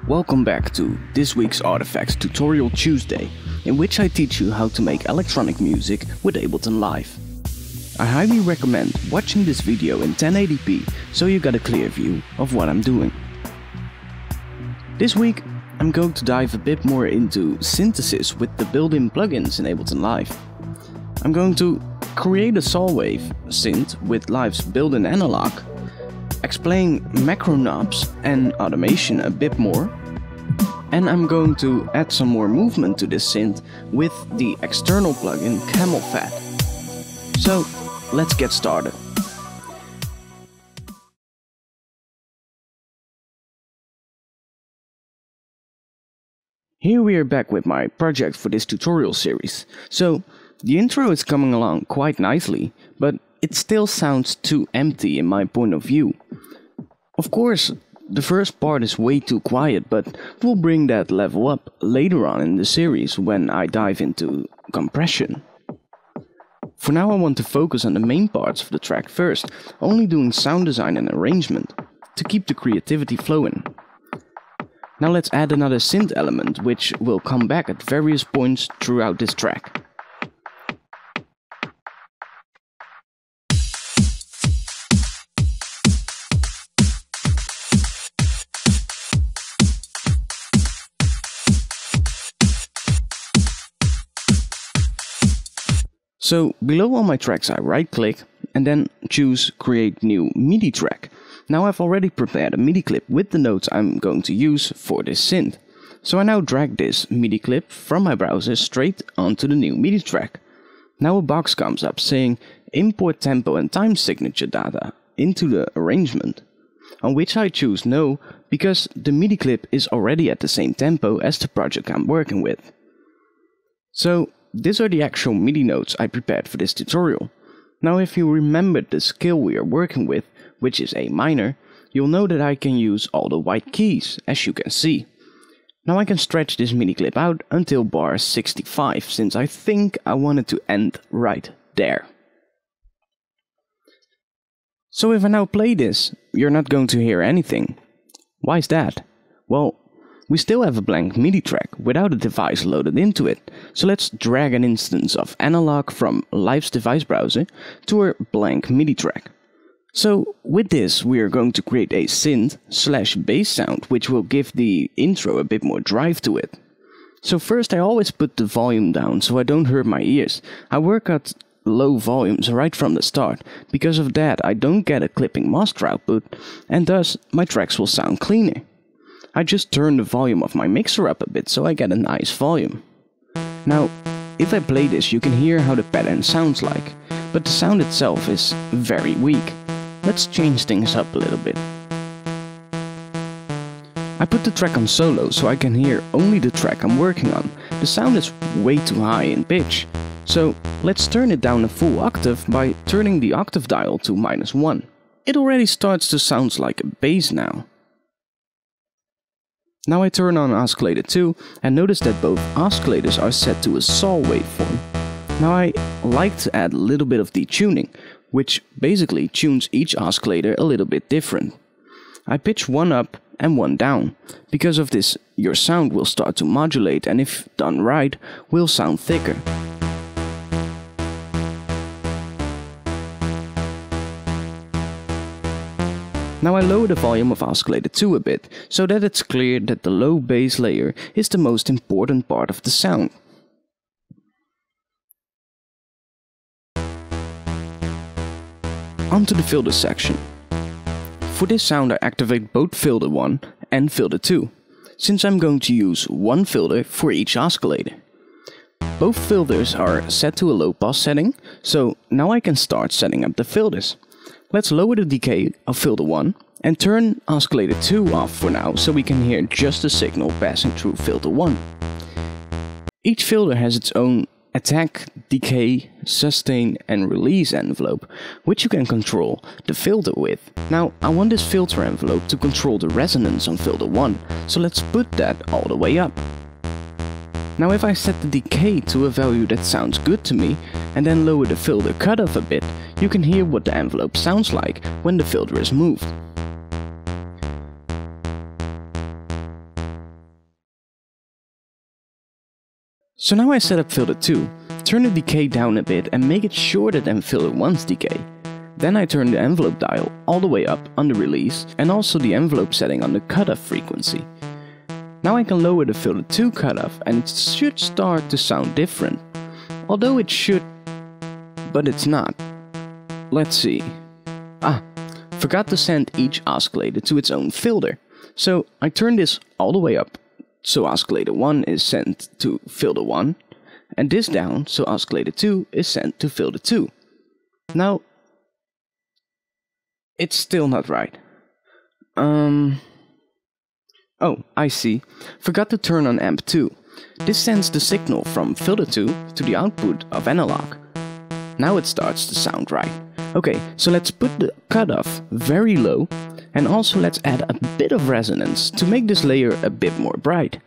Welcome back to this week's ARTFX Tutorial Tuesday, in which I teach you how to make electronic music with Ableton Live. I highly recommend watching this video in 1080p so you got a clear view of what I'm doing. This week I'm going to dive a bit more into synthesis with the built-in plugins in Ableton Live. I'm going to create a saw wave synth with Live's built-in analog, explain macro knobs and automation a bit more, and I'm going to add some more movement to this synth with the external plugin Camelphat. So let's get started. Here we are back with my project for this tutorial series. So the intro is coming along quite nicely, but it still sounds too empty in my point of view. Of course, the first part is way too quiet, but we'll bring that level up later on in the series when I dive into compression. For now I want to focus on the main parts of the track first, only doing sound design and arrangement, to keep the creativity flowing. Now let's add another synth element, which will come back at various points throughout this track. So below all my tracks I right click and then choose Create New MIDI Track. Now I've already prepared a MIDI clip with the notes I'm going to use for this synth. So I now drag this MIDI clip from my browser straight onto the new MIDI track. Now a box comes up saying import tempo and time signature data into the arrangement, on which I choose no because the MIDI clip is already at the same tempo as the project I'm working with. So these are the actual MIDI notes I prepared for this tutorial. Now if you remembered the scale we are working with, which is A minor, you'll know that I can use all the white keys, as you can see. Now I can stretch this MIDI clip out until bar 65, since I think I want it to end right there. So if I now play this, you're not going to hear anything. Why is that? Well, we still have a blank MIDI track without a device loaded into it, so let's drag an instance of Analog from Live's device browser to our blank MIDI track. So with this we are going to create a synth/bass sound which will give the intro a bit more drive to it. So first I always put the volume down so I don't hurt my ears. I work at low volumes right from the start. Because of that I don't get a clipping master output and thus my tracks will sound cleaner. I just turn the volume of my mixer up a bit so I get a nice volume. Now, if I play this you can hear how the pattern sounds like, but the sound itself is very weak. Let's change things up a little bit. I put the track on solo so I can hear only the track I'm working on. The sound is way too high in pitch, so let's turn it down a full octave by turning the octave dial to -1. It already starts to sound like a bass now. Now I turn on oscillator 2 and notice that both oscillators are set to a saw waveform. Now I like to add a little bit of detuning, which basically tunes each oscillator a little bit different. I pitch one up and one down. Because of this, your sound will start to modulate and if done right, will sound thicker. Now I lower the volume of oscillator 2 a bit, so that it's clear that the low bass layer is the most important part of the sound. Onto the filter section. For this sound I activate both filter 1 and filter 2, since I'm going to use one filter for each oscillator. Both filters are set to a low pass setting, so now I can start setting up the filters. Let's lower the decay of filter 1 and turn oscillator 2 off for now so we can hear just the signal passing through filter 1. Each filter has its own attack, decay, sustain and release envelope, which you can control the filter with. Now I want this filter envelope to control the resonance on filter 1, so let's put that all the way up. Now if I set the decay to a value that sounds good to me and then lower the filter cutoff a bit, you can hear what the envelope sounds like when the filter is moved. So now I set up filter 2, turn the decay down a bit and make it shorter than filter 1's decay. Then I turn the envelope dial all the way up on the release and also the envelope setting on the cutoff frequency. Now I can lower the filter 2 cutoff and it should start to sound different. Although it should, but it's not. Let's see. Forgot to send each oscillator to its own filter. So I turn this all the way up, so oscillator 1 is sent to filter 1, and this down, so oscillator 2 is sent to filter 2. Now, it's still not right. Oh, I see. Forgot to turn on amp 2. This sends the signal from filter 2 to the output of analog. Now it starts to sound right. Okay, so let's put the cutoff very low and also let's add a bit of resonance to make this layer a bit more bright.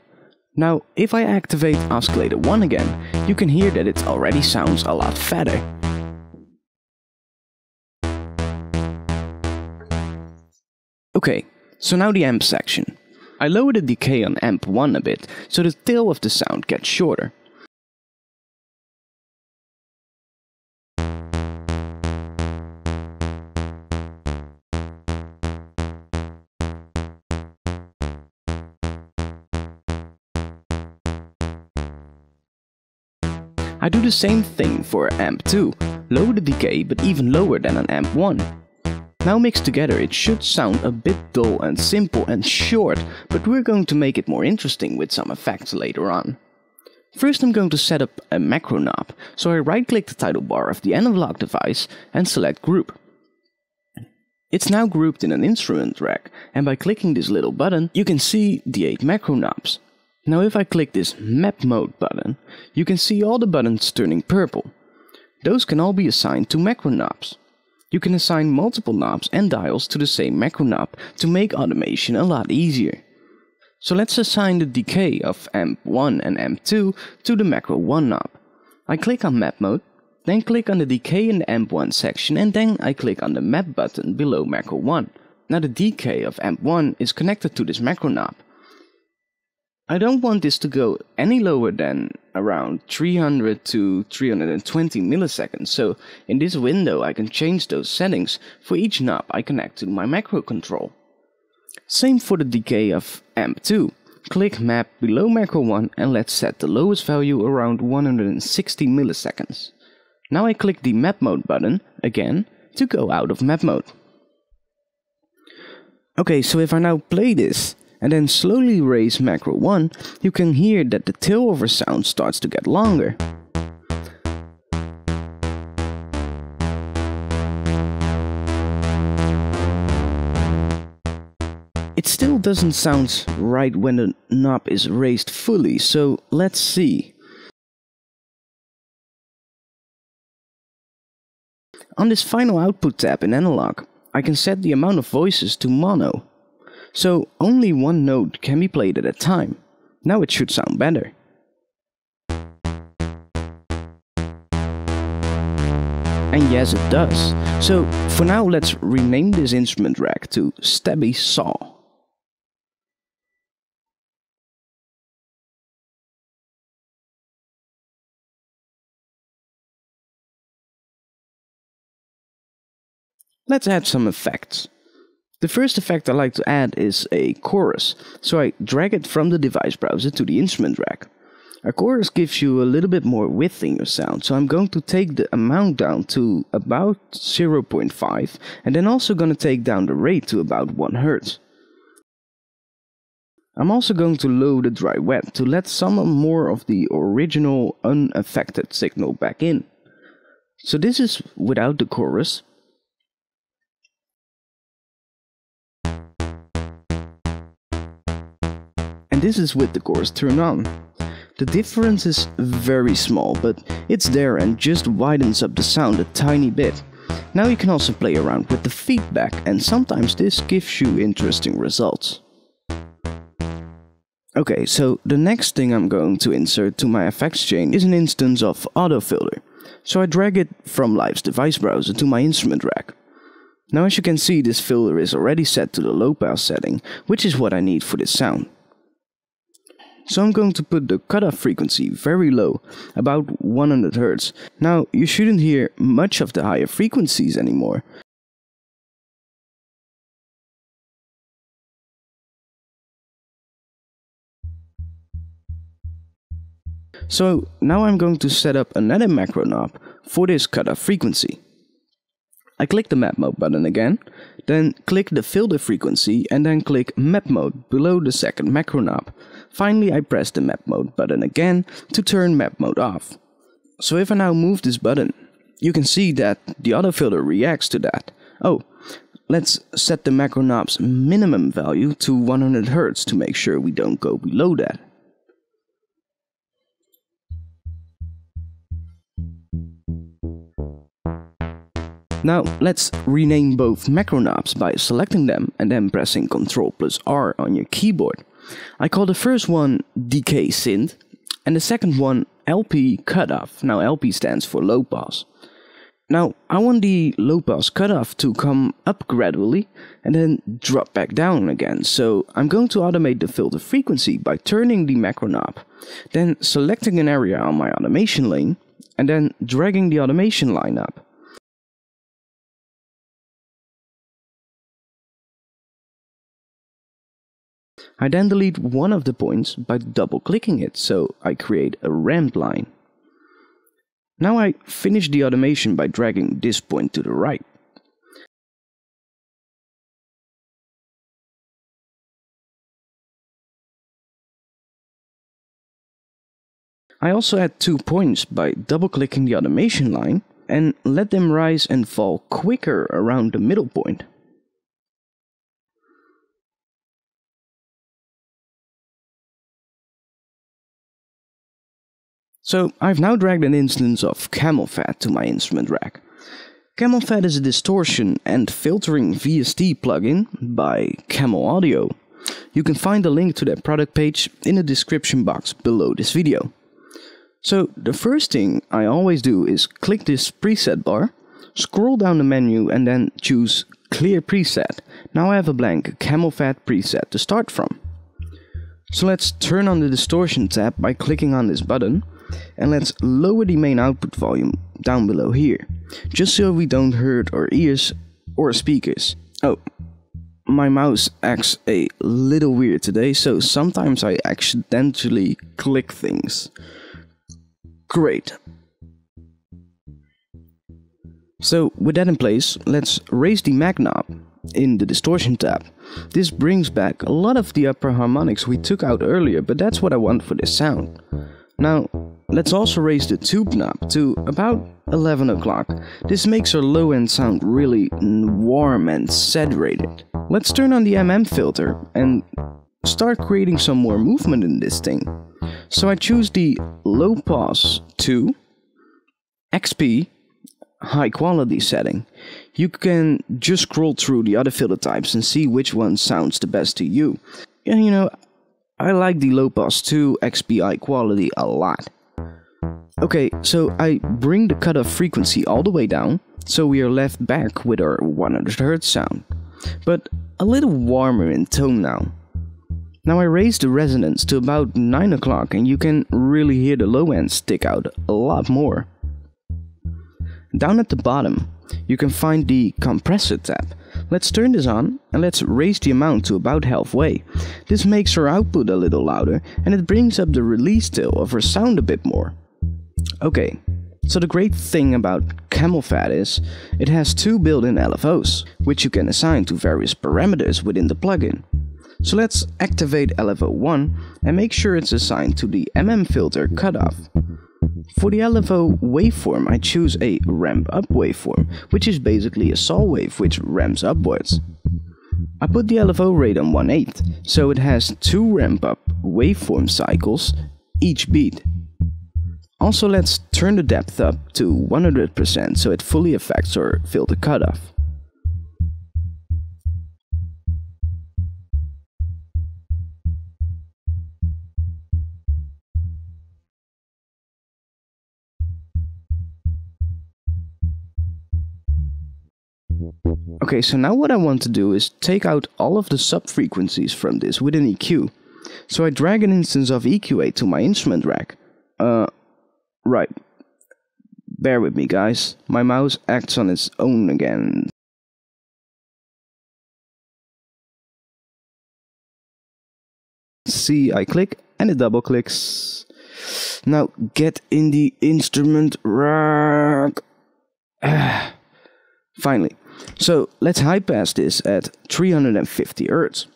Now, if I activate oscillator 1 again, you can hear that it already sounds a lot fatter. Okay, so now the amp section. I lower the decay on amp 1 a bit, so the tail of the sound gets shorter. I do the same thing for amp 2, lower the decay but even lower than on amp 1. Now mixed together it should sound a bit dull and simple and short, but we're going to make it more interesting with some effects later on. First I'm going to set up a macro knob, so I right click the title bar of the analog device and select group. It's now grouped in an instrument rack, and by clicking this little button you can see the 8 macro knobs. Now if I click this map mode button, you can see all the buttons turning purple. Those can all be assigned to macro knobs. You can assign multiple knobs and dials to the same macro knob to make automation a lot easier. So let's assign the decay of amp 1 and amp 2 to the macro 1 knob. I click on map mode, then click on the decay in the amp 1 section and then I click on the map button below macro 1. Now the decay of amp 1 is connected to this macro knob. I don't want this to go any lower than around 300 to 320 milliseconds, so in this window I can change those settings for each knob I connect to my macro control. Same for the decay of amp 2. Click map below macro 1 and let's set the lowest value around 160 milliseconds. Now I click the map mode button again to go out of map mode. Okay, so if I now play this and then slowly raise macro 1, you can hear that the tail over sound starts to get longer. It still doesn't sound right when the knob is raised fully, so let's see. On this final output tab in analog, I can set the amount of voices to mono. So only one note can be played at a time. Now it should sound better. And yes, it does. So for now let's rename this instrument rack to Stabby Saw. Let's add some effects. The first effect I like to add is a chorus, so I drag it from the device browser to the instrument rack. A chorus gives you a little bit more width in your sound, so I'm going to take the amount down to about 0.5 and then also going to take down the rate to about 1 Hz. I'm also going to low the dry wet to let some more of the original unaffected signal back in. So this is without the chorus. And this is with the chorus turned on. The difference is very small, but it's there and just widens up the sound a tiny bit. Now you can also play around with the feedback, and sometimes this gives you interesting results. Okay, so the next thing I'm going to insert to my effects chain is an instance of autofilter. So I drag it from Live's device browser to my instrument rack. Now as you can see, this filter is already set to the low pass setting, which is what I need for this sound. So I'm going to put the cutoff frequency very low, about 100 Hz. Now you shouldn't hear much of the higher frequencies anymore. So now I'm going to set up another macro knob for this cutoff frequency. I click the map mode button again, then click the filter frequency and then click map mode below the second macro knob. Finally I press the map mode button again to turn map mode off. So if I now move this button, you can see that the auto filter reacts to that. Oh, let's set the macro knob's minimum value to 100 Hz to make sure we don't go below that. Now let's rename both macro knobs by selecting them and then pressing Ctrl+R on your keyboard. I call the first one Decay Synth and the second one LP Cutoff. Now LP stands for low pass. Now I want the low pass cutoff to come up gradually and then drop back down again. So I'm going to automate the filter frequency by turning the macro knob, then selecting an area on my automation lane and then dragging the automation line up. I then delete one of the points by double-clicking it, so I create a ramp line. Now I finish the automation by dragging this point to the right. I also add 2 points by double-clicking the automation line and let them rise and fall quicker around the middle point. So I've now dragged an instance of Camelphat to my instrument rack. Camelphat is a distortion and filtering VST plugin by Camel Audio. You can find the link to their product page in the description box below this video. So the first thing I always do is click this preset bar, scroll down the menu and then choose Clear Preset. Now I have a blank Camelphat preset to start from. So let's turn on the distortion tab by clicking on this button. And let's lower the main output volume down below here, just so we don't hurt our ears or speakers. Oh, my mouse acts a little weird today, so sometimes I accidentally click things. Great. So with that in place, let's raise the mag knob in the distortion tab. This brings back a lot of the upper harmonics we took out earlier, but that's what I want for this sound. Now, let's also raise the tube knob to about 11 o'clock. This makes our low end sound really warm and saturated. Let's turn on the filter and start creating some more movement in this thing. So I choose the low pass to XP high quality setting. You can just scroll through the other filter types and see which one sounds the best to you. And you know, I like the low pass 2 XP high quality a lot. Okay, so I bring the cutoff frequency all the way down, so we are left back with our 100 Hz sound, but a little warmer in tone now. Now I raise the resonance to about 9 o'clock and you can really hear the low end stick out a lot more. Down at the bottom, you can find the compressor tab. Let's turn this on and let's raise the amount to about halfway. This makes our output a little louder and it brings up the release tail of our sound a bit more. Okay, so the great thing about Camelphat is it has 2 built-in LFOs, which you can assign to various parameters within the plugin. So let's activate LFO 1 and make sure it's assigned to the filter cutoff. For the LFO waveform, I choose a ramp up waveform, which is basically a saw wave which ramps upwards. I put the LFO rate on 1/8, so it has 2 ramp up waveform cycles each beat. Also, let's turn the depth up to 100% so it fully affects our filter cutoff. Okay, so now what I want to do is take out all of the sub-frequencies from this with an EQ. So I drag an instance of EQ8 to my instrument rack. Right. Bear with me, guys. My mouse acts on its own again. See, I click and it double clicks. Now get in the instrument rack. Finally. So let's high pass this at 350 Hz.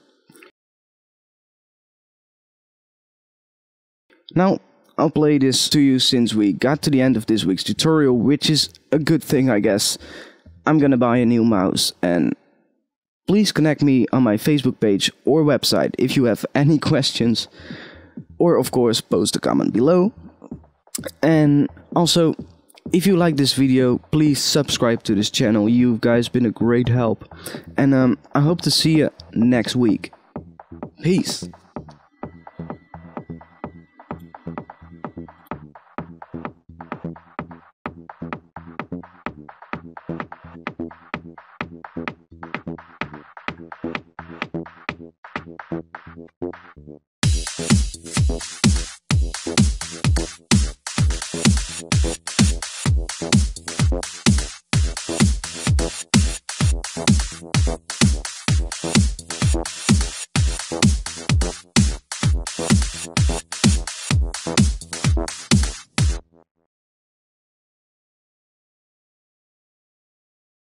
Now I'll play this to you since we got to the end of this week's tutorial, which is a good thing, I guess. I'm gonna buy a new mouse, and please connect me on my Facebook page or website if you have any questions, or of course post a comment below. And also, if you like this video, please subscribe to this channel. You guys been a great help, and I hope to see you next week. Peace.